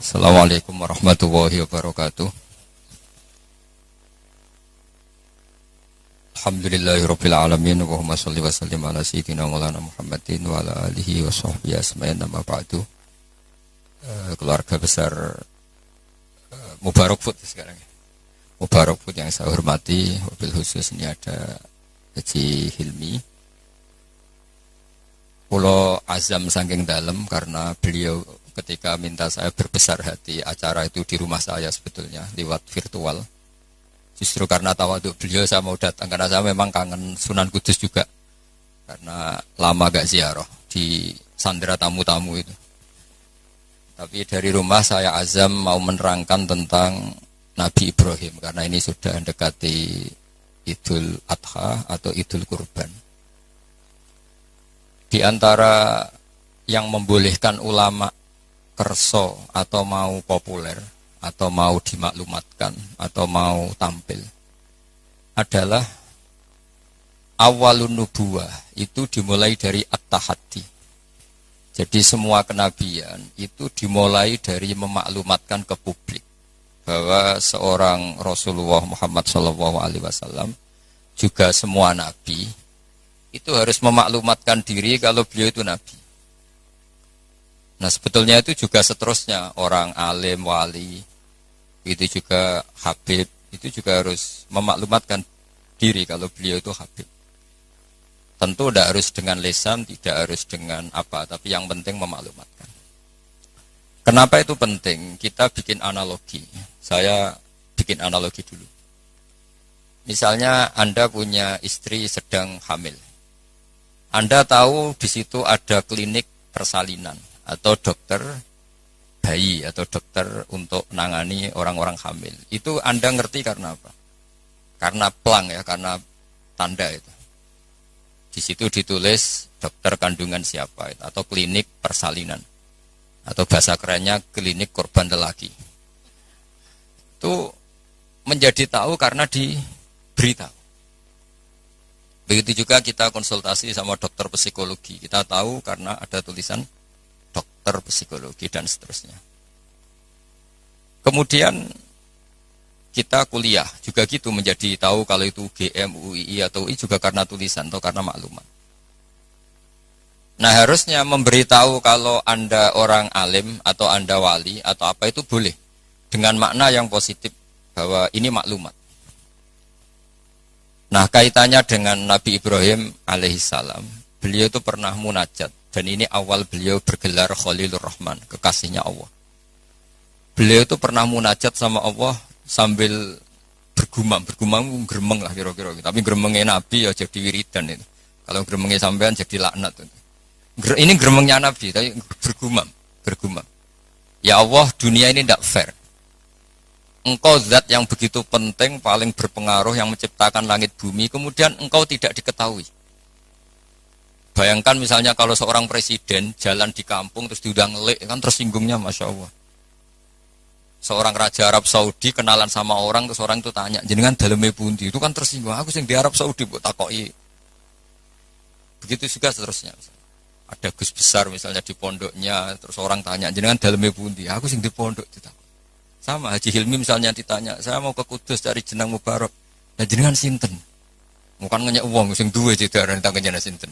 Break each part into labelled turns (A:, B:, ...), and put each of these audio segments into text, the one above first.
A: Assalamualaikum warahmatullahi wabarakatuh. Alhamdulillahirabbil alamin, Allahumma shalli wa sallim ala sayyidina Maulana Muhammadin wa ala alihi wa sahbihi asma'in, amma ba'du. Keluarga besar Mubarak Food sekarang. Mubarak Food yang saya hormati, wabil khusus ini ada Haji Hilmi. Pulau azam saking dalam karena beliau ketika minta saya berbesar hati, acara itu di rumah saya sebetulnya lewat virtual. Justru karena tawadhu beliau saya mau datang, karena saya memang kangen Sunan Kudus juga, karena lama gak ziarah di sandera tamu-tamu itu. Tapi dari rumah saya azam mau menerangkan tentang Nabi Ibrahim, karena ini sudah mendekati Idul Adha atau Idul Kurban. Di antara yang membolehkan ulama kerso atau mau populer atau mau dimaklumatkan atau mau tampil adalah awalun nubuwah, itu dimulai dari at-tahaddi. Jadi semua kenabian itu dimulai dari memaklumatkan ke publik bahwa seorang Rasulullah Muhammad SAW juga semua nabi itu harus memaklumatkan diri kalau beliau itu nabi. Nah sebetulnya itu juga seterusnya, orang alim, wali, itu juga habib, itu juga harus memaklumatkan diri kalau beliau itu habib. Tentu tidak harus dengan lisan, tidak harus dengan apa, tapi yang penting memaklumatkan. Kenapa itu penting? Kita bikin analogi. Saya bikin analogi dulu. Misalnya Anda punya istri sedang hamil. Anda tahu di situ ada klinik persalinan atau dokter bayi atau dokter untuk menangani orang-orang hamil. Itu Anda ngerti karena apa? Karena plang ya, karena tanda itu. Di situ ditulis dokter kandungan siapa itu, atau klinik persalinan. Atau bahasa kerennya klinik korban lelaki. Itu menjadi tahu karena diberitahu. Begitu juga kita konsultasi sama dokter psikologi. Kita tahu karena ada tulisan dokter psikologi dan seterusnya. Kemudian kita kuliah juga gitu, menjadi tahu kalau itu UGM, UII atau UI juga karena tulisan atau karena maklumat. Nah harusnya memberitahu kalau Anda orang alim atau Anda wali atau apa itu boleh dengan makna yang positif bahwa ini maklumat. Nah kaitannya dengan Nabi Ibrahim alaihissalam, beliau itu pernah munajat, dan ini awal beliau bergelar Khalilur Rahman, kekasihnya Allah. Beliau itu pernah munajat sama Allah sambil bergumam geremeng lah kira-kira, tapi geremengnya Nabi ya jadi wiridan itu. Kalau geremengnya sampean jadi laknat itu. Ini geremengnya Nabi, tapi bergumam. Ya Allah, dunia ini tidak fair. Engkau zat yang begitu penting, paling berpengaruh, yang menciptakan langit bumi, kemudian engkau tidak diketahui. Bayangkan misalnya kalau seorang presiden jalan di kampung terus diundang ngelik, kan tersinggungnya Masya Allah. Seorang raja Arab Saudi kenalan sama orang, terus orang itu tanya, jenengan daleme pundi, itu kan tersinggung. Aku sing di Arab Saudi buat takoki. Begitu juga seterusnya. Ada Gus besar misalnya di pondoknya, terus orang tanya, jenengan daleme pundi, aku sing di pondok ditakok. Sama Haji Hilmi misalnya ditanya, saya mau ke Kudus cari jenang Mubarak, dan jenengan sinten? Bukan ngenyek uang, sing duwe jedaran ditanya jenengan sinten.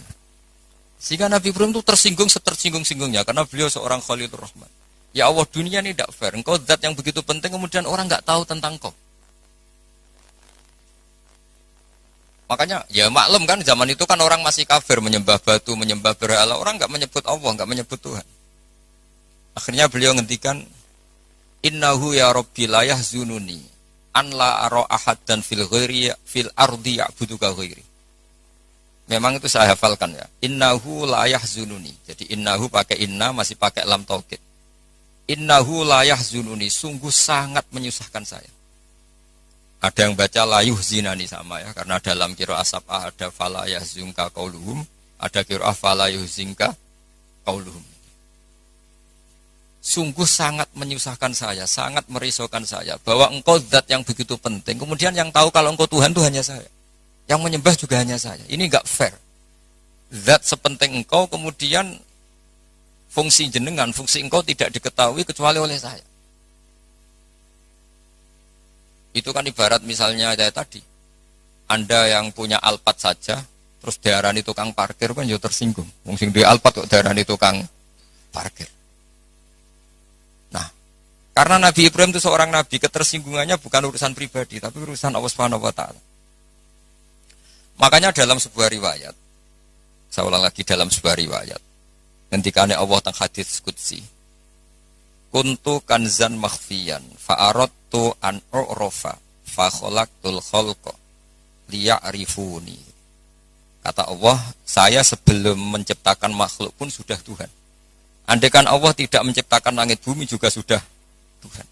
A: Sehingga Nabi Ibrahim itu tersinggung setersinggung-singgungnya karena beliau seorang Khalilur Rahman. Ya Allah, dunia ini tidak fair. Engkau zat yang begitu penting, kemudian orang nggak tahu tentang kau. Makanya ya maklum kan, zaman itu kan orang masih kafir, menyembah batu, menyembah berhala, orang nggak menyebut Allah, nggak menyebut Tuhan. Akhirnya beliau ngendikan, Innahu ya Rabbi la yahzununi an la ara ahadan fil ghairi fil ardi ya'buduka ghairi. Memang itu saya hafalkan ya. Innahu la yahzununi. Jadi innahu pakai inna, masih pakai lam taukid. Innahu la yahzununi, sungguh sangat menyusahkan saya. Ada yang baca la yuhzinani sama ya, karena dalam qiraah sab'ah ada fala yahzunka qauluhum, ada qiraah fala yuhzinka qauluhum. Sungguh sangat menyusahkan saya, sangat merisaukan saya, bahwa engkau zat yang begitu penting, kemudian yang tahu kalau engkau Tuhan itu hanya saya, yang menyembah juga hanya saya. Ini enggak fair. Zat sepenting engkau, kemudian fungsi jenengan, fungsi engkau tidak diketahui kecuali oleh saya. Itu kan ibarat misalnya kayak tadi. Anda yang punya Alphard saja, terus diarani tukang parkir kan ya tersinggung. Wong sing duwe Alphard kok diarani tukang parkir. Nah, karena Nabi Ibrahim itu seorang nabi, ketersinggungannya bukan urusan pribadi, tapi urusan Allah Subhanahu wa taala. Makanya dalam sebuah riwayat, saya ulang lagi dalam sebuah riwayat, ngendikane Allah teng hadits qudsi, kuntu kanzan makhfiyan fa aradtu an u'rafa fa khalaqtul khalqa liya'rifuni. Kata Allah, saya sebelum menciptakan makhluk pun sudah Tuhan. Andaikan Allah tidak menciptakan langit bumi juga sudah Tuhan.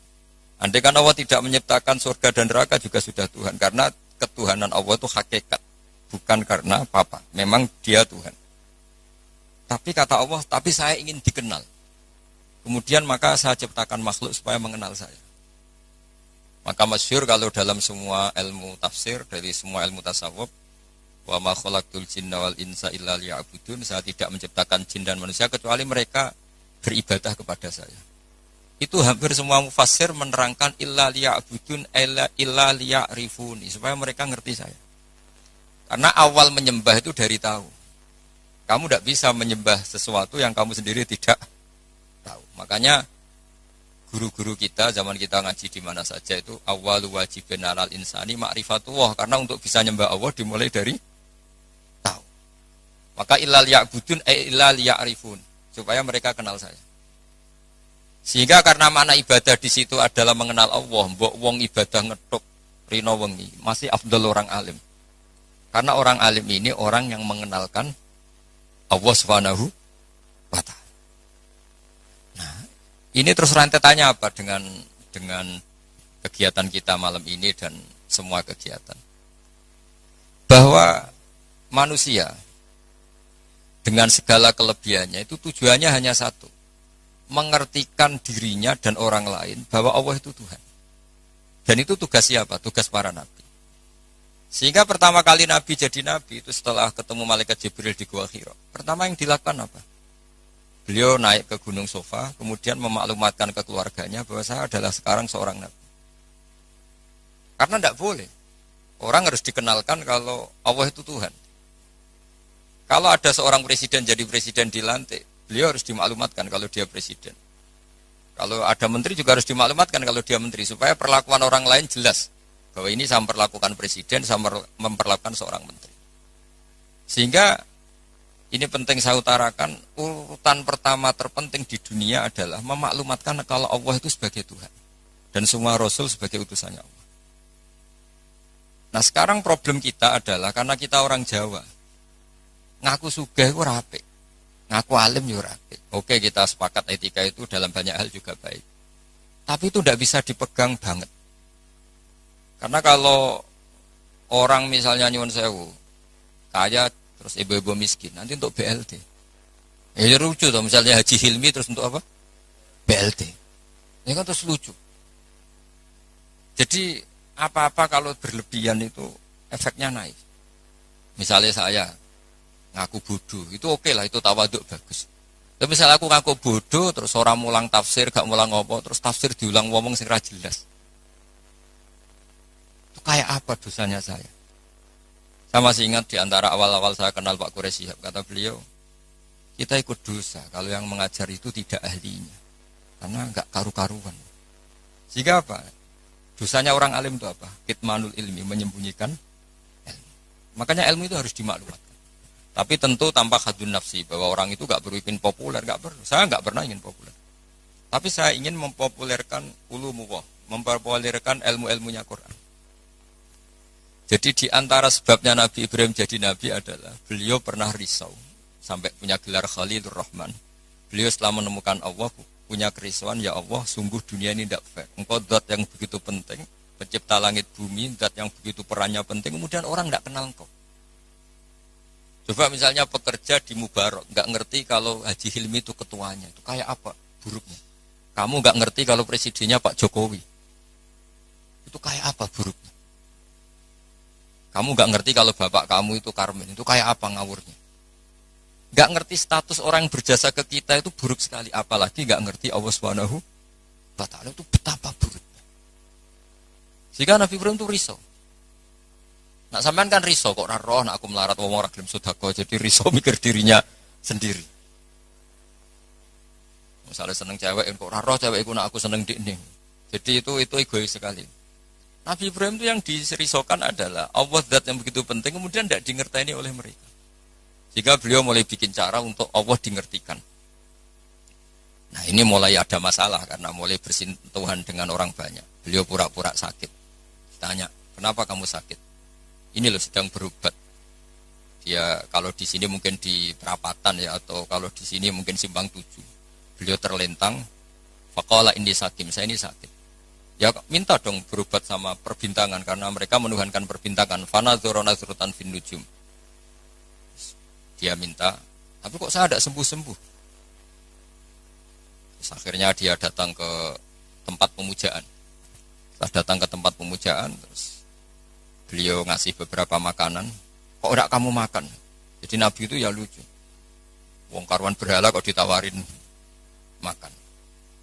A: Andaikan Allah tidak menciptakan surga dan neraka juga sudah Tuhan. Karena ketuhanan Allah itu hakikat, bukan karena apa-apa. Memang dia Tuhan. Tapi kata Allah, tapi saya ingin dikenal. Kemudian maka saya ciptakan makhluk supaya mengenal saya. Maka masyhur kalau dalam semua ilmu tafsir, dari semua ilmu tasawuf, wa ma khalaqtul jinna wal insa illa liya'budun, saya tidak menciptakan jin dan manusia kecuali mereka beribadah kepada saya. Itu hampir semua mufassir menerangkan illa liya'budun illa liya'rifuni, supaya mereka ngerti saya. Karena awal menyembah itu dari tahu. Kamu tidak bisa menyembah sesuatu yang kamu sendiri tidak tahu. Makanya guru-guru kita zaman kita ngaji di mana saja itu awwalu wajibin alal insani ma'rifatullah, karena untuk bisa nyembah Allah dimulai dari tahu. Maka illal ya'budun illal ya'rifun, supaya mereka kenal saya. Sehingga karena makna ibadah di situ adalah mengenal Allah, mbok wong ibadah ngetuk rino wengi masih afdal orang alim. Karena orang alim ini orang yang mengenalkan Allah Subhanahu wa ta'ala. Ini terus rentetannya apa dengan kegiatan kita malam ini dan semua kegiatan. Bahwa manusia dengan segala kelebihannya itu tujuannya hanya satu. Mengertikan dirinya dan orang lain bahwa Allah itu Tuhan. Dan itu tugas siapa? Tugas para nabi. Sehingga pertama kali Nabi jadi Nabi itu setelah ketemu Malaikat Jibril di Gua Hira. Pertama yang dilakukan apa? Beliau naik ke Gunung Sofa, kemudian memaklumatkan ke keluarganya bahwa saya adalah sekarang seorang nabi. Karena tidak boleh. Orang harus dikenalkan kalau Allah itu Tuhan. Kalau ada seorang presiden jadi presiden dilantik, beliau harus dimaklumatkan kalau dia presiden. Kalau ada menteri juga harus dimaklumatkan kalau dia menteri, supaya perlakuan orang lain jelas. Bahwa ini saya memperlakukan presiden, saya memperlakukan seorang menteri. Sehingga ini penting saya utarakan, urutan pertama terpenting di dunia adalah memaklumatkan kalau Allah itu sebagai Tuhan. Dan semua Rasul sebagai utusannya Allah. Nah sekarang problem kita adalah, karena kita orang Jawa, ngaku sugih itu rapi, ngaku alim itu rapi. Oke, kita sepakat etika itu dalam banyak hal juga baik. Tapi itu tidak bisa dipegang banget. Karena kalau orang misalnya nyuwun sewu, kaya, terus ibu-ibu miskin, nanti untuk BLT. Ya lucu tuh, misalnya Haji Hilmi terus untuk apa? BLT. Ini kan terus lucu. Jadi apa-apa kalau berlebihan itu efeknya naik. Misalnya saya ngaku bodoh, itu oke lah, itu tawaduk bagus. Tapi misalnya aku ngaku bodoh, terus orang mulang tafsir, gak mulang apa, terus tafsir diulang ngomong sing ra jelas. Itu kayak apa dosanya saya? Saya masih ingat di antara awal-awal saya kenal Pak Quraish Shihab, kata beliau, kita ikut dosa kalau yang mengajar itu tidak ahlinya, karena enggak karu-karuan. Sehingga apa? Dosanya orang alim itu apa? Kitmanul ilmi, menyembunyikan ilmu. Makanya ilmu itu harus dimaklumatkan. Tapi tentu tanpa hadun nafsi, bahwa orang itu enggak perlu ingin populer, enggak perlu. Saya enggak pernah ingin populer. Tapi saya ingin mempopulerkan ulumullah, mempopulerkan ilmu-ilmunya Quran. Jadi di antara sebabnya Nabi Ibrahim jadi Nabi adalah beliau pernah risau sampai punya gelar Khalilur Rahman. Beliau setelah menemukan Allah punya kerisauan, ya Allah sungguh dunia ini tidak fair. Engkau zat yang begitu penting, pencipta langit bumi, zat yang begitu perannya penting, kemudian orang tidak kenal engkau. Coba misalnya pekerja di Mubarak, nggak ngerti kalau Haji Hilmi itu ketuanya, itu kayak apa buruknya. Kamu nggak ngerti kalau presidennya Pak Jokowi, itu kayak apa buruknya. Kamu gak ngerti kalau bapak kamu itu Karmen, itu kayak apa ngawurnya. Gak ngerti status orang yang berjasa ke kita itu buruk sekali. Apalagi gak ngerti Allah Subhanahu wa ta'ala itu betapa buruknya. Sehingga Nabi Ibrahim itu risau. Nak sampean kan risau kok ora roh nak aku melarat wong ora gelem sedekah, jadi risau mikir dirinya sendiri. Misalnya seneng cewek kok ora roh cewek iku nak aku seneng dikne. Jadi itu egois sekali. Nabi Ibrahim itu yang dirisaukan adalah Allah zat yang begitu penting kemudian tidak dingerteni oleh mereka. Sehingga beliau mulai bikin cara untuk Allah dingertikan. Nah ini mulai ada masalah karena mulai bersentuhan dengan orang banyak. Beliau pura-pura sakit. Ditanya, kenapa kamu sakit? Ini loh sedang berobat. Dia kalau di sini mungkin di perapatan ya, atau kalau di sini mungkin simpang 7. Beliau terlentang, faqala inni sakim, saya ini sakit. Ya minta dong berobat sama perbintangan karena mereka menuhankan perbintangan. Fanadzara nazratan fin nujum. Dia minta, tapi kok saya tidak sembuh-sembuh. Terus akhirnya dia datang ke tempat pemujaan. Setelah datang ke tempat pemujaan, terus beliau ngasih beberapa makanan. Kok enggak kamu makan? Jadi Nabi itu ya lucu. Wong karuan berhala kok ditawarin makan.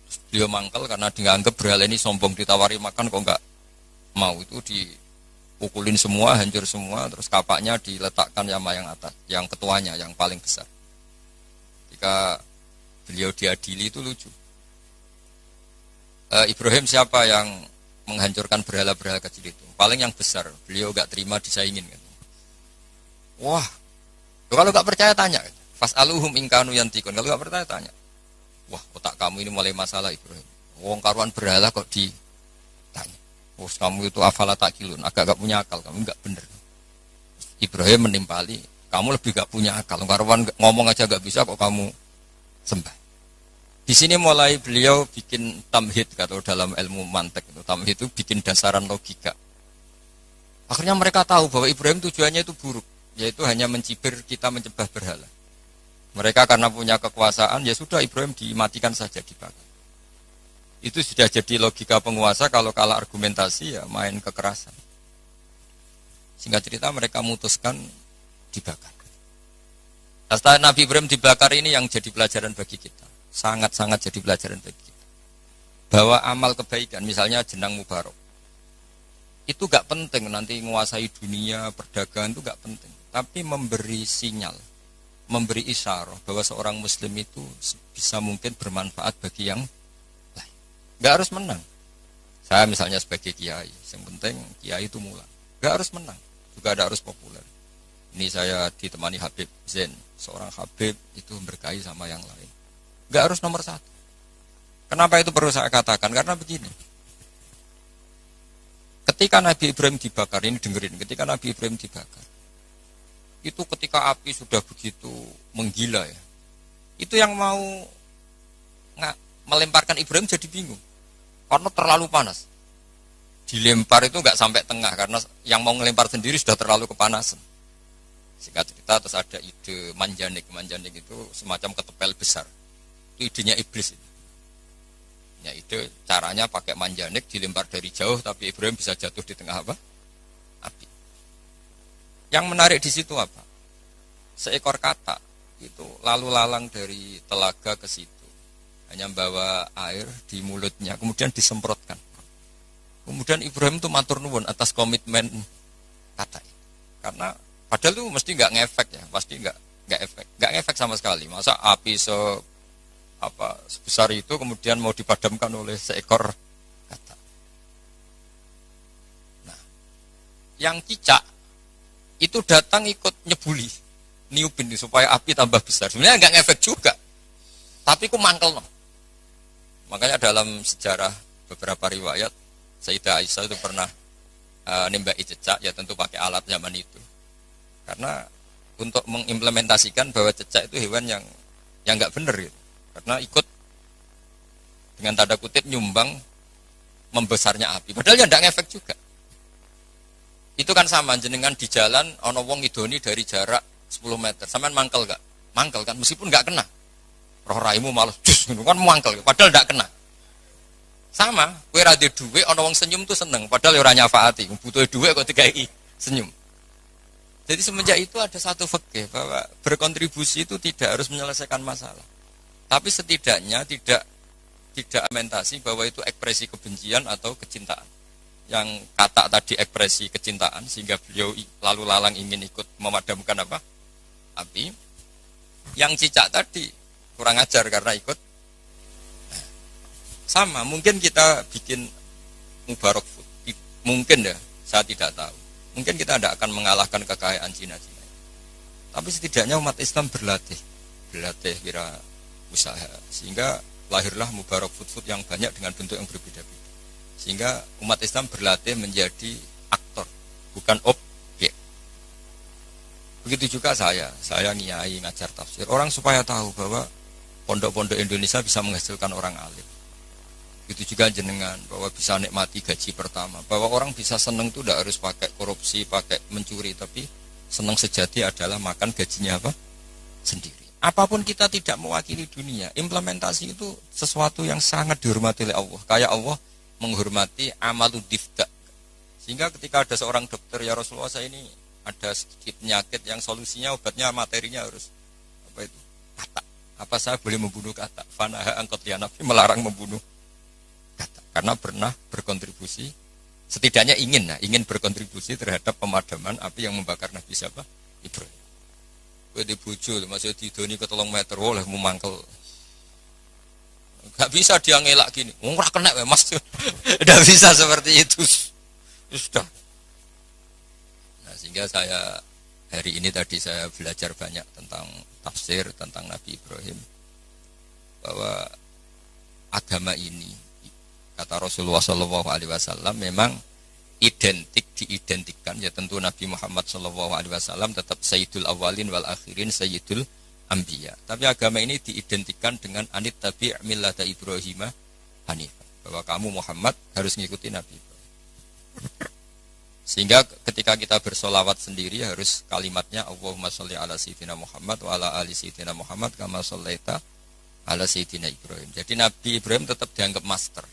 A: Terus beliau mangkel karena dianggap berhala ini sombong, ditawari makan kok enggak mau. Itu dipukulin semua, hancur semua. Terus kapaknya diletakkan sama yang atas, yang ketuanya, yang paling besar. Jika beliau diadili itu lucu. Ibrahim siapa yang menghancurkan berhala-berhala kecil itu? Paling yang besar, beliau gak terima disaingin kan. Wah, kalau gak percaya tanya, fas'aluhum ingkanu yantikun. Kalau gak percaya tanya. Wah, otak kamu ini mulai masalah Ibrahim. Wong karuan berhala kok ditanya. Wah, kamu itu afala takilun, agak gak punya akal, kamu gak bener. Ibrahim menimpali, kamu lebih gak punya akal. Karuan ngomong aja gak bisa kok kamu sembah. Di sini mulai beliau bikin tamhid, atau dalam ilmu mantek itu tamhid itu bikin dasaran logika. Akhirnya mereka tahu bahwa Ibrahim tujuannya itu buruk, yaitu hanya mencibir kita menyembah berhala. Mereka karena punya kekuasaan, ya sudah Ibrahim dimatikan saja, dibakar. Itu sudah jadi logika penguasa, kalau kalah argumentasi ya main kekerasan. Singkat cerita mereka memutuskan dibakar. Setelah Nabi Ibrahim dibakar ini yang jadi pelajaran bagi kita. Sangat-sangat jadi pelajaran bagi kita. Bahwa amal kebaikan, misalnya jenang mubarok, itu gak penting nanti menguasai dunia, perdagangan itu gak penting. Tapi memberi sinyal, memberi isyarah bahwa seorang muslim itu bisa mungkin bermanfaat bagi yang lain. Gak harus menang. Saya misalnya sebagai kiai, yang penting kiai itu mulai. Gak harus menang, juga ada harus populer. Ini saya ditemani Habib Zain, seorang Habib itu berkahi sama yang lain. Gak harus nomor 1. Kenapa itu perlu saya katakan? Karena begini. Ketika Nabi Ibrahim dibakar, ini dengerin, ketika Nabi Ibrahim dibakar, itu ketika api sudah begitu menggila ya, itu yang mau melemparkan Ibrahim jadi bingung. Karena terlalu panas. Dilempar itu gak sampai tengah, karena yang mau ngelempar sendiri sudah terlalu kepanasan. Singkat cerita terus ada ide manjanik. Manjanik itu semacam ketepel besar. Itu idenya iblis itu. Ya ide caranya pakai manjanik dilempar dari jauh tapi Ibrahim bisa jatuh di tengah apa? Api. Yang menarik di situ apa? Seekor katak itu lalu lalang dari telaga ke situ. Hanya bawa air di mulutnya kemudian disemprotkan. Kemudian Ibrahim itu matur nuwun atas komitmen katak. Karena padahal itu mesti nggak ngefek ya, pasti nggak ngefek sama sekali. Masa api sebesar itu kemudian mau dipadamkan oleh seekor katak. Nah, yang cicak itu datang ikut nyebuli, niupin supaya api tambah besar. Sebenarnya nggak ngefek juga, tapi ku mangkel no. Makanya dalam sejarah beberapa riwayat, Sayyidah Aisyah itu pernah nembaki cicak, ya tentu pakai alat zaman itu. Karena untuk mengimplementasikan bahwa cicak itu hewan yang nggak benar gitu. Karena ikut dengan tanda kutip nyumbang membesarnya api. Padahal ya tidak ngefek juga. Itu kan sama jenengan di jalan ono wong ngidoni dari jarak 10 meter. Sampean mangkel gak? Mangkel kan meskipun gak kena. Roh raimu malah jus kan mangkel padahal gak kena. Sama, kowe ra duwe dhuwit ana wong senyum tuh seneng padahal ora nyafaati. Butuh dhuwit kok dikai senyum. Jadi semenjak itu ada satu fikih bahwa berkontribusi itu tidak harus menyelesaikan masalah. Tapi setidaknya tidak argumentasi bahwa itu ekspresi kebencian atau kecintaan. yang kata tadi ekspresi kecintaan sehingga beliau lalu lalang ingin ikut memadamkan apa? Api. Yang cicak tadi kurang ajar karena ikut. Sama, mungkin kita bikin Mubarak Food. Mungkin ya, saya tidak tahu. Mungkin kita tidak akan mengalahkan kekayaan Cina-Cina. Tapi setidaknya umat Islam berlatih kira usaha sehingga lahirlah Mubarak Food yang banyak dengan bentuk yang berbeda-beda. Sehingga umat Islam berlatih menjadi aktor, bukan objek. Begitu juga saya ngiyai ngajar tafsir. Orang supaya tahu bahwa pondok-pondok Indonesia bisa menghasilkan orang alim. Begitu juga jenengan, bahwa bisa nikmati gaji pertama. Bahwa orang bisa senang itu tidak harus pakai korupsi, pakai mencuri, tapi senang sejati adalah makan gajinya apa? Sendiri. Apapun kita tidak mewakili dunia, implementasi itu sesuatu yang sangat dihormati oleh Allah. Kayak Allah menghormati amalu difda. Sehingga ketika ada seorang dokter, ya Rasulullah saya ini ada sedikit penyakit yang solusinya obatnya materinya harus apa itu? Kata. Apa saya boleh membunuh kata? Fanaha angkot ya Nabi melarang membunuh kata. Karena pernah berkontribusi, setidaknya ingin berkontribusi terhadap pemadaman api yang membakar Nabi siapa? Ibrahim. Kowe dibujuk, maksudnya didoni ke 3 meter, oleh memangkel. Gak bisa dia ngelak gini, ora kena mas. Tidak bisa seperti itu. Sudah. Nah, sehingga saya hari ini tadi saya belajar banyak tentang tafsir, tentang Nabi Ibrahim. Bahwa agama ini, kata Rasulullah SAW, memang diidentikan, ya tentu Nabi Muhammad SAW tetap Sayyidul Awalin wal Akhirin, Sayyidul Ambiya. Tapi agama ini diidentikan dengan anit tabi' millata Ibrahim hanifah, bahwa kamu Muhammad harus mengikuti Nabi Ibrahim. Sehingga ketika kita bersolawat sendiri harus kalimatnya Allahumma sholli ala sayyidina Muhammad wa ala ali sayyidina Muhammad kama shollaita ala sayyidina Ibrahim. Jadi Nabi Ibrahim tetap dianggap master,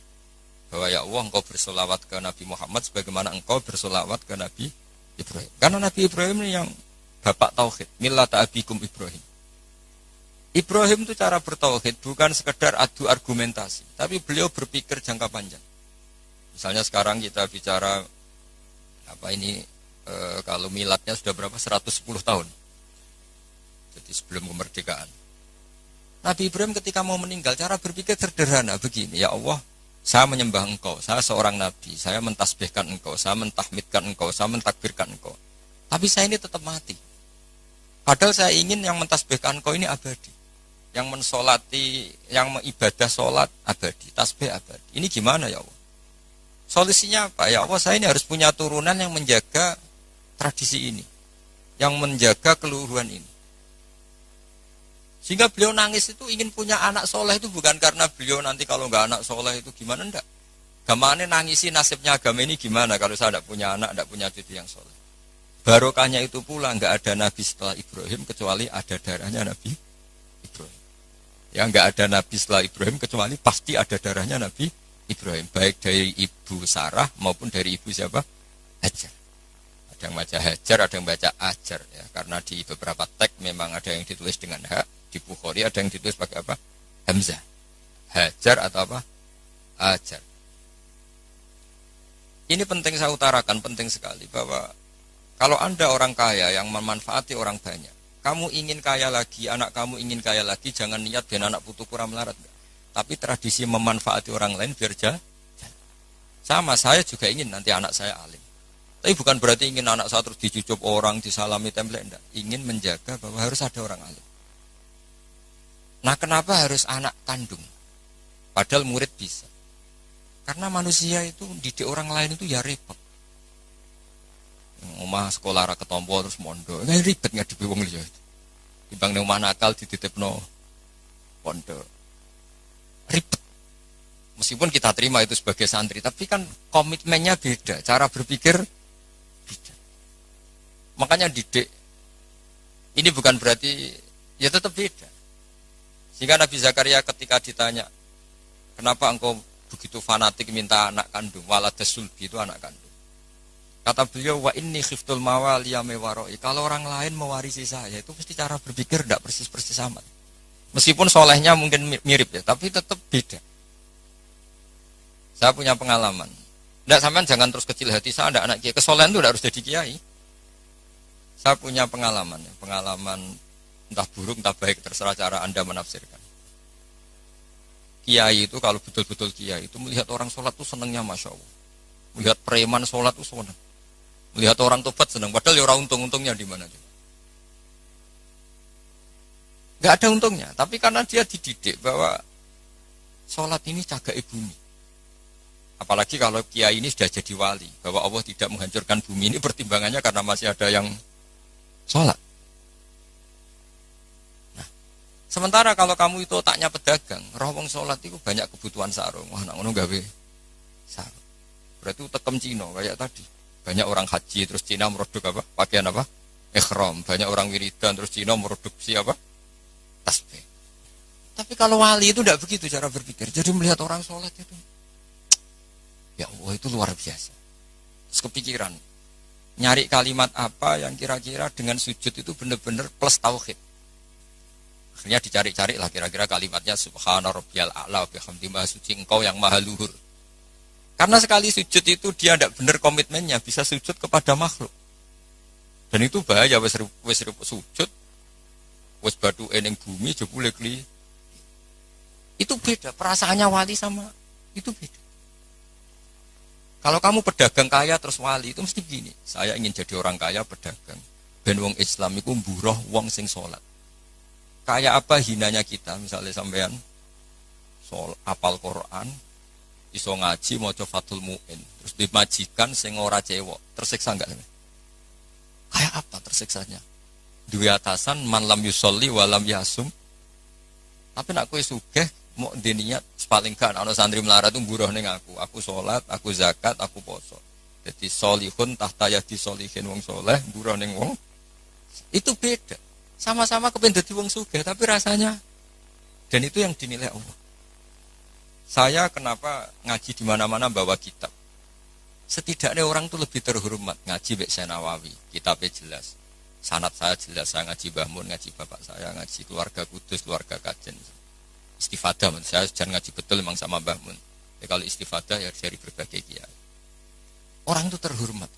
A: bahwa ya Allah engkau bersolawat ke Nabi Muhammad sebagaimana engkau bersolawat ke Nabi Ibrahim. Karena Nabi Ibrahim ini yang bapak tauhid, millata abikum Ibrahim. Ibrahim itu cara bertauhid bukan sekedar adu argumentasi, tapi beliau berpikir jangka panjang. Misalnya sekarang kita bicara kalau miladnya sudah berapa? 110 tahun. Jadi sebelum kemerdekaan. Nabi Ibrahim ketika mau meninggal cara berpikir sederhana begini, ya Allah, saya menyembah engkau, saya seorang nabi, saya mentasbihkan engkau, saya mentahmidkan engkau, saya mentakbirkan engkau. Tapi saya ini tetap mati. Padahal saya ingin yang mentasbihkan engkau ini abadi. Yang mensolati, yang mengibadah solat abadi, tasbih abadi. Ini gimana ya Allah? Solusinya apa? Ya Allah, saya ini harus punya turunan yang menjaga tradisi ini, yang menjaga keluhuran ini. Sehingga beliau nangis itu ingin punya anak soleh itu bukan karena beliau nanti kalau nggak anak soleh itu gimana, enggak. Gamane nangisi nasibnya agama ini gimana kalau saya tidak punya anak, tidak punya cucu yang soleh. Barokahnya itu pula nggak ada nabi setelah Ibrahim kecuali ada darahnya Nabi Ibrahim. Ya nggak ada nabi setelah Ibrahim kecuali pasti ada darahnya Nabi Ibrahim, baik dari ibu Sarah maupun dari ibu siapa? Hajar. Ada yang baca Hajar, ada yang baca Ajar ya, karena di beberapa teks memang ada yang ditulis dengan hak, di Bukhari ada yang ditulis pakai apa? Hamzah. Hajar atau apa? Ajar. Ini penting saya utarakan, penting sekali bahwa kalau Anda orang kaya yang memanfaati orang banyak, kamu ingin kaya lagi, anak kamu ingin kaya lagi, jangan niat biar anak putu kurang melarat. Tapi tradisi memanfaati orang lain biar jalan. Sama, saya juga ingin nanti anak saya alim. Tapi bukan berarti ingin anak saya terus dicucup orang, disalami template, enggak. Ingin menjaga bahwa harus ada orang alim. Nah, kenapa harus anak kandung? Padahal murid bisa. Karena manusia itu didik orang lain itu ya repot. Omah sekolah ra ketompo terus mondok. Nggak ribet ngadepi wong liya itu. Timbang nang omah nakal dititipno pondok. Ribet. Meskipun kita terima itu sebagai santri, tapi kan komitmennya beda, cara berpikir beda. Makanya didik ini bukan berarti ya tetap beda. Sehingga Nabi Zakaria ketika ditanya, kenapa engkau begitu fanatik minta anak kandung, waladas sulbi itu anak kandung. Kata beliau, wa inni khiftul mawaliya mewaroi. Kalau orang lain mewarisi saya, itu pasti cara berpikir tidak persis-persis sama. Meskipun solehnya mungkin mirip ya, tapi tetap beda. Saya punya pengalaman. Tidak, sampean jangan terus kecil hati, saya ada anak kiai. Kesolehan itu tidak harus jadi kiai. Saya punya pengalaman, ya. Pengalaman entah buruk entah baik, terserah cara Anda menafsirkan. Kiai itu kalau betul-betul kiai itu melihat orang sholat itu senangnya Masya Allah. Melihat preman sholat itu senang. Melihat orang tobat senang. Padahal ya orang untung-untungnya di mana juga. Gak ada untungnya. Tapi karena dia dididik bahwa sholat ini cagai bumi. Apalagi kalau kiai ini sudah jadi wali, bahwa Allah tidak menghancurkan bumi ini pertimbangannya karena masih ada yang sholat. Nah, sementara kalau kamu itu otaknya pedagang, roh wong sholat itu banyak kebutuhan sarung. Wah, nak ngono gawe sarung. Berarti tekem Cina kayak tadi. Banyak orang haji terus Cina produk apa? Pakaian apa? Ihram. Banyak orang wiridan terus Cina produksi apa? Tasbih. Tapi kalau wali itu tidak begitu cara berpikir. Jadi melihat orang sholat itu, ya Allah itu luar biasa. Terus kepikiran, nyari kalimat apa yang kira-kira dengan sujud itu benar-benar plus tauhid. Akhirnya dicari-cari lah kira-kira kalimatnya Subhana Rabbiyal A'la bihamdi maha suci engkau yang maha luhur. Karena sekali sujud itu dia tidak benar komitmennya, bisa sujud kepada makhluk. Dan itu bahaya, wis sujud, wis batu eneng bumi, jebule kli. Itu beda, perasaannya wali sama itu beda. Kalau kamu pedagang kaya terus wali itu mesti gini. Saya ingin jadi orang kaya pedagang. Ben wong Islam itu mburoh wong sing sholat. Kayak apa hinanya kita, misalnya sampean apal Quran, iso ngaji maca Fathul Mu'in, terus dimajikan sing ora cewek, tersiksa enggak? Kayak apa tersiksanya? Dua atasan man lam yusolli wa lam yasum. Tapi nak kowe sugih mau diniat paling kan ana santri melarat tuh buruh ning aku sholat, aku zakat, aku poso. Jadi solihun tahta yadi solihin wong soleh, buruh ning wong. Itu beda. Sama-sama kepen dadi wong sugih tapi rasanya, dan itu yang dinilai Allah. Saya kenapa ngaji di mana-mana bawa kitab? Setidaknya orang tuh lebih terhormat ngaji Mbak Nawawi, kitabnya jelas. Sanad saya jelas, saya ngaji Mbah Mun, ngaji bapak saya, ngaji keluarga Kudus, keluarga Kajen. Istifadah, saya jangan ngaji betul memang sama Mbah Mun. Ya, kalau istifadah ya dari berbagai kiai. Orang itu terhormat.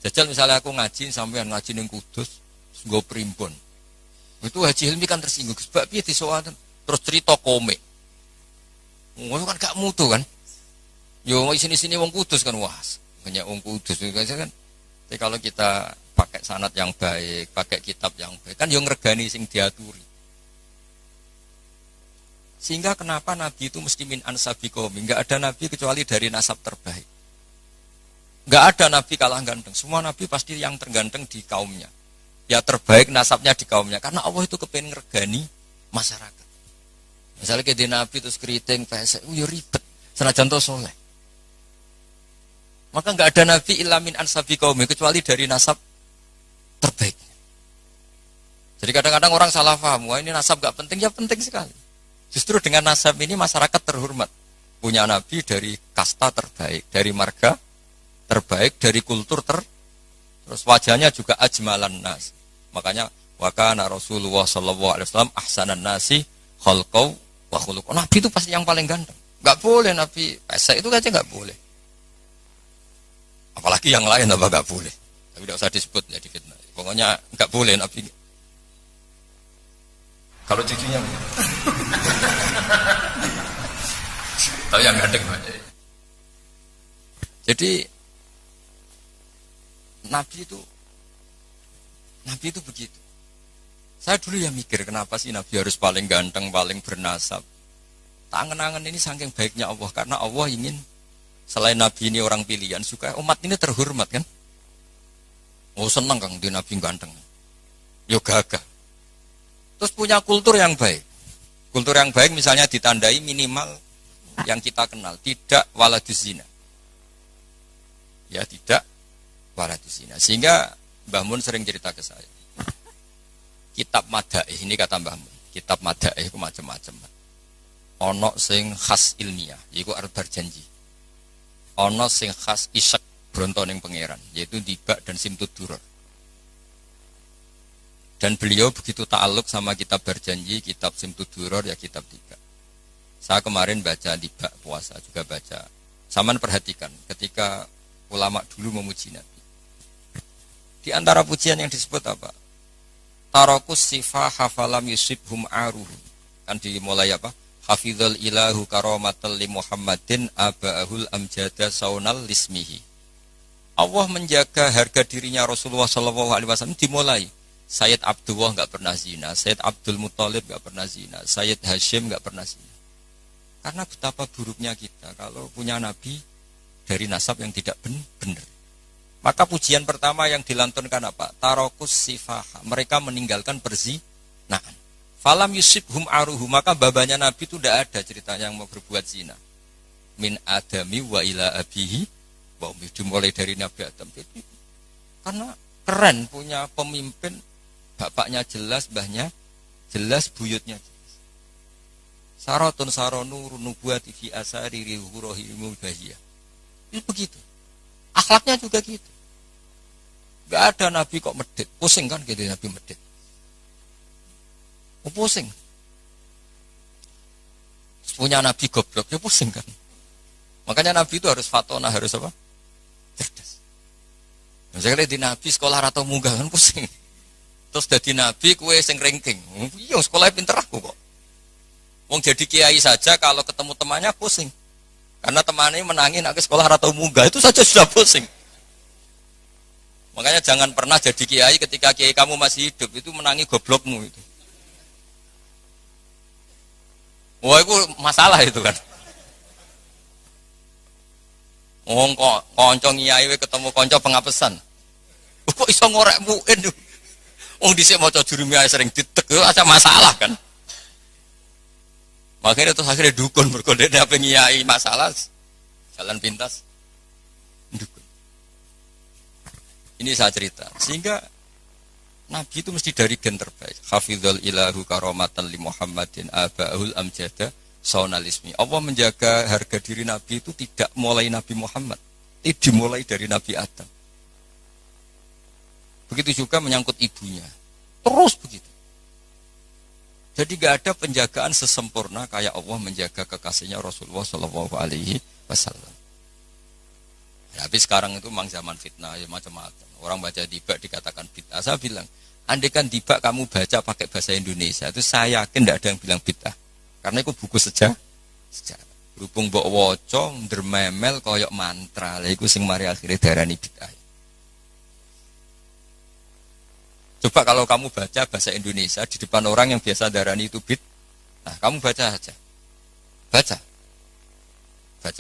A: Jajal misalnya aku ngaji sampean ngaji ning Kudus, nggo primbon. Itu Haji Hilmi kan tersinggung, sebab piye disowan terus cerita komik. Ngono kan gak mutu kan. Yo sini-sini wong Kudus kan wah, banyak wong Kudus kan. Tapi kalau kita pakai sanad yang baik, pakai kitab yang baik, kan yo ngregani sing diaturi. Sehingga kenapa Nabi itu mesti min ansabi qaumi? Enggak ada nabi kecuali dari nasab terbaik. Enggak ada nabi kalah ganteng. Semua nabi pasti yang terganteng di kaumnya. Ya terbaik nasabnya di kaumnya. Karena Allah itu kepengen ngregani masyarakat. Misalnya kayak di nabi terus keriting, pesek, yo ribet. Senajan to soleh. Maka enggak ada nabi illa min ansabi qaumi kecuali dari nasab terbaik. Jadi kadang-kadang orang salah paham, wah ini nasab enggak penting, ya penting sekali. Justru dengan nasab ini masyarakat terhormat. Punya nabi dari kasta terbaik, dari marga terbaik, dari kultur terus wajahnya juga ajmalan nas. Makanya wa kana Rasulullah sallallahu alaihi wasallam ahsanan nasi khalqau wa khuluqan. Nabi itu pasti yang paling ganteng. Enggak boleh nabi pesek itu aja enggak boleh. Apalagi yang lain apa enggak boleh. Tapi tidak usah disebut jadi fitnah. Pokoknya enggak boleh nabi. Kalau cucunya tahu yang ganteng. Jadi Nabi itu begitu. Saya dulu ya mikir kenapa sih Nabi harus paling ganteng, paling bernasab. Tangan-tangan ini saking baiknya Allah, karena Allah ingin selain Nabi ini orang pilihan, supaya umat ini terhormat kan. Oh senang Kang di Nabi ganteng. Yo gagah. Terus punya kultur yang baik. Kultur yang baik misalnya ditandai minimal yang kita kenal, tidak waladus zina. Ya tidak waladus zina. Sehingga Mbah Mun sering cerita ke saya. Kitab Madaih ini kata Mbah Mun. Kitab Madaih itu macam-macam. Ono sing khas ilmiah, yaitu arbar janji. Ono sing khas isak bronto ning pangeran, yaitu Dibak dan Simtud Duror. Dan beliau begitu ta'aluk sama kitab berjanji, kitab Simtud Duror, ya kitab Dibak. Saya kemarin baca Dibak puasa, juga baca Saman perhatikan ketika ulama dulu memuji Nabi. Di antara pujian yang disebut apa? Tarakus sifah hafalam yusibhum aruhu. Kan dimulai apa? Hafizul ilahu karomatal li Muhammadin aba'ahul amjada saunal lismihi. Allah menjaga harga dirinya Rasulullah SAW dimulai. Sayyid Abdullah nggak pernah zina, Sayyid Abdul Muthalib nggak pernah zina, Sayyid Hashim nggak pernah zina. Karena betapa buruknya kita kalau punya nabi dari nasab yang tidak benar. Maka pujian pertama yang dilantunkan apa? Tarokus sifaha. Mereka meninggalkan perzinahan. Falam yusibhum aruhu. Maka babanya nabi itu tidak ada ceritanya yang mau berbuat zina. Min adami wa ila abihi. Dimulai dari Nabi Adam. Karena keren punya pemimpin. Bapaknya jelas, mbahnya jelas, buyutnya jelas. Saratun saronur nubuwati fi asari rihurohimul bahiyah. Itu begitu. Akhlaknya juga gitu. Gak ada nabi kok medit. Pusing kan gitu nabi medit. Oh, pusing. Punya nabi goblok, ya pusing kan. Makanya nabi itu harus fatona, harus apa? Cerdas. Misalnya di nabi sekolah atau munggah kan pusing. Terus jadi nabi kue sing ranking. Iya sekolahnya pinter aku kok. Wong jadi kiai saja kalau ketemu temannya pusing. Karena temannya menangin aku sekolah atau munggah itu saja sudah pusing. Makanya jangan pernah jadi kiai ketika kiai kamu masih hidup itu menangi goblokmu itu. Wah itu masalah itu kan. Wong kok konco kiai ketemu konco pengapesan. Kok iso ngorek muin. Wong dhisik maca jurumiyah sering ditek yo ada masalah kan. Makanya terus akhirnya dukun berkode apa ngiyai masalah jalan pintas dukun. Ini saya cerita sehingga Nabi itu mesti dari gen terbaik. Hafizul ilahu karomatan li Muhammadin aba'ul amjada saunalismi. Allah menjaga harga diri Nabi itu tidak mulai Nabi Muhammad, itu dimulai dari Nabi Adam. Begitu juga menyangkut ibunya. Terus begitu. Jadi gak ada penjagaan sesempurna kayak Allah menjaga kekasihnya Rasulullah Shallallahu Alaihi Wasallam. Tapi sekarang itu memang zaman fitnah ya macam-macam. Orang baca dibak dikatakan bid'ah. Saya bilang, andai kan dibak kamu baca pakai bahasa Indonesia itu saya yakin tidak ada yang bilang bid'ah. Karena itu buku sejarah. Berhubung mbok waca ndermemel koyok mantra. Lha iku sing mari akhire darani bid'ah. Coba kalau kamu baca bahasa Indonesia di depan orang yang biasa darani itu bid, nah kamu baca aja, baca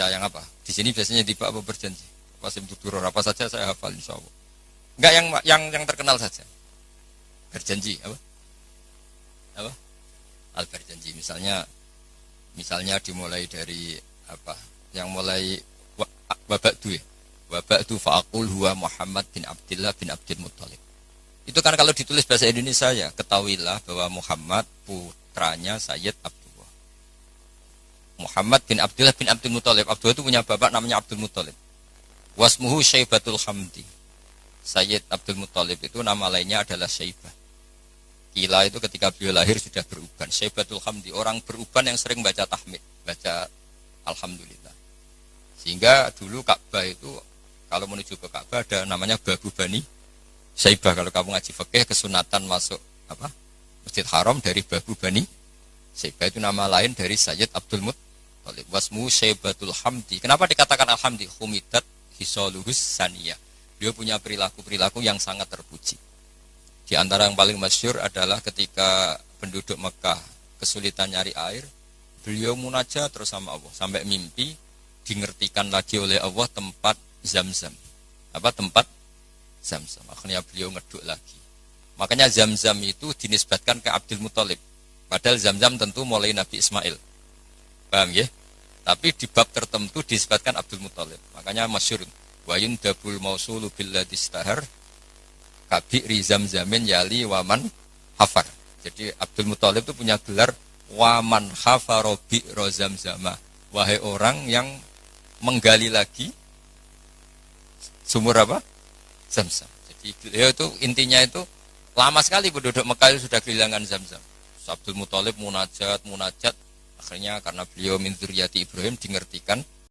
A: yang apa? Di sini biasanya tiba apa berjanji, pasim tuturor apa saja saya hafal insya Allah. Enggak yang terkenal saja, berjanji apa? Al berjanji misalnya dimulai dari apa? Yang mulai wabaktu fa'akul huwa Muhammad bin Abdillah bin Abdul Muthalib. Itu kan kalau ditulis bahasa Indonesia ya, ketahuilah bahwa Muhammad putranya Sayyid Abdullah. Muhammad bin Abdullah bin Abdul Muthalib. Abdullah itu punya bapak namanya Abdul Muthalib. Wasmuhu Syaibatul Hamdi. Sayyid Abdul Muthalib itu nama lainnya adalah Syaibah. Kila itu ketika beliau lahir sudah beruban. Syaibatul Hamdi, orang beruban yang sering baca tahmid, baca Alhamdulillah. Sehingga dulu Ka'bah itu kalau menuju ke Ka'bah ada namanya Babu Bani Syaibah. Kalau kamu ngaji fikih kesunatan masuk apa? Masjid Haram dari Babu Bani Syaibah itu nama lain dari Sayyid Abdul Muthalib. Wasmu Syaibatul Hamdi. Kenapa dikatakan Alhamdi? Humidat hisoluhus saniyah. Dia punya perilaku-perilaku yang sangat terpuji. Di antara yang paling masyhur adalah ketika penduduk Mekah kesulitan nyari air, beliau munajat terus sama Allah sampai mimpi dingertikan lagi oleh Allah tempat Zam-Zam. Apa tempat Zam-Zam. Akhirnya beliau ngeduk lagi. Makanya Zam-Zam itu dinisbatkan ke Abdul Muthalib. Padahal Zam-Zam tentu mulai Nabi Ismail. Paham ya? Tapi di bab tertentu dinisbatkan Abdul Muthalib. Makanya masyhur wa yundabul mausulu billadhi istahar kabi'ri Zam-Zamin yali waman hafar. Jadi Abdul Muthalib itu punya gelar waman hafaro bi'ro Zam-Zamah. Wahai orang yang menggali lagi sumur apa? Zam-Zam. Jadi beliau itu intinya itu lama sekali penduduk Mekah itu sudah kehilangan Zam-Zam. Abdul Muthalib munajat, akhirnya karena beliau min dzurriyyati Ibrahim dingertikan